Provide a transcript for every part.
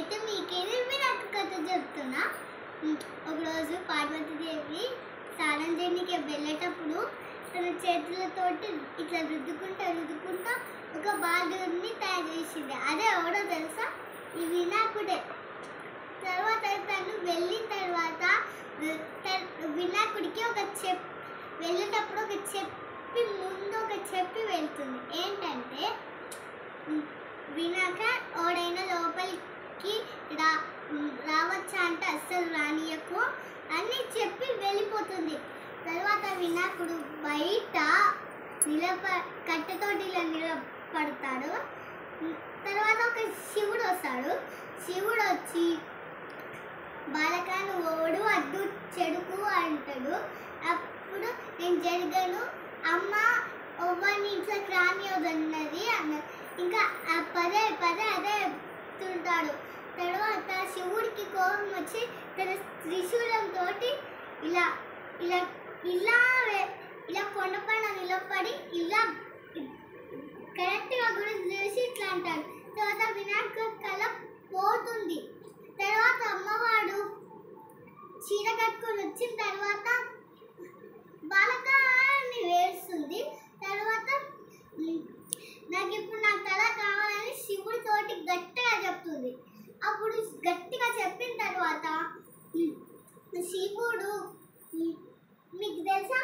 అయితే మీకేది వినాయక కథ చెప్తున్నా. ఒకరోజు పార్వతీదేవి స్నానం చేయడానికి వెళ్ళేటప్పుడు తన చేతులతోటి ఇట్లా రుద్దుకుంటా ఒక బాలుడిని తయారు చేసింది. అదే ఎవడో తెలుసా? ఈ వినాయకుడే. తర్వాత తను వెళ్ళిన తర్వాత వినాయకుడికి వెళ్ళేటప్పుడు ఒక చెప్పి వెళ్తుంది. ఏంటంటే వినాయక ఓడైనా లోపలికి రావచ్చా అంటే అస్సలు రానియకు అని చెప్పి వెళ్ళిపోతుంది. తర్వాత వినాయకుడు బయట కట్టెతోటి ఇలా నిలబడతాడు. తర్వాత ఒక శివుడు వస్తాడు. శివుడు వచ్చి బాలకాను ఓడు అడ్డు చెడుకు అంటాడు. అప్పుడు నేను జరగను అమ్మ ఒవ్వని ఇంట్లోకి రానియొద్దన్నది అన్నది. ఇంకా పదే అదే చెప్తుంటాడు. తర్వాత శివుడికి కోపం వచ్చి తన త్రిశూలంతో ఇలా ఇలా ఇలా ఇలా కొండపైన నిలబడి ఇలా కరెక్ట్గా కూడా చేసి ఇట్లా అంటాడు. తర్వాత వినాయక కళ పోతుంది. తర్వాత అమ్మవాడు చీర కట్టుకొని వచ్చిన తర్వాత బాలకాన్ని వేస్తుంది. తర్వాత నాకు ఇప్పుడు నా కళ కావాలని శివుడితోటి గట్టిగా చెప్తుంది. అప్పుడు గట్టిగా చెప్పిన తర్వాత శివుడు మీకు తెలుసా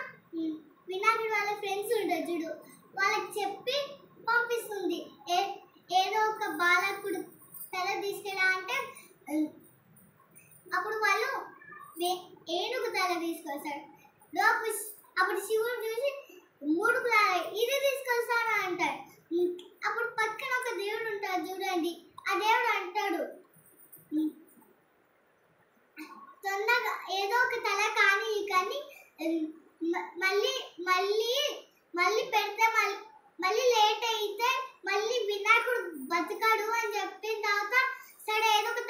వినాయకుడు వాళ్ళ ఫ్రెండ్స్ ఉంటారు చూడు, వాళ్ళకి చెప్పి పంపిస్తుంది. ఏదో ఒక బాలకుడు తల తీసుకెళ్ళా అంటే అప్పుడు వాళ్ళు ఏనుగు తల తీసుకొస్తాడు. అప్పుడు శివుడు చూసి 3 ఇది తీసుకొస్తాను అంటాడు. అప్పుడు పక్కన ఒక దేవుడు ఉంటాడు చూడండి, ఆ దేవుడు అంటాడు తొందరగా ఏదో ఒక తల కానీ మళ్ళీ పెడితే మళ్ళీ లేట్ అయితే మళ్ళీ వినాయకుడు బతకాడు అని చెప్పిన తర్వాత సరే ఏదో ఒక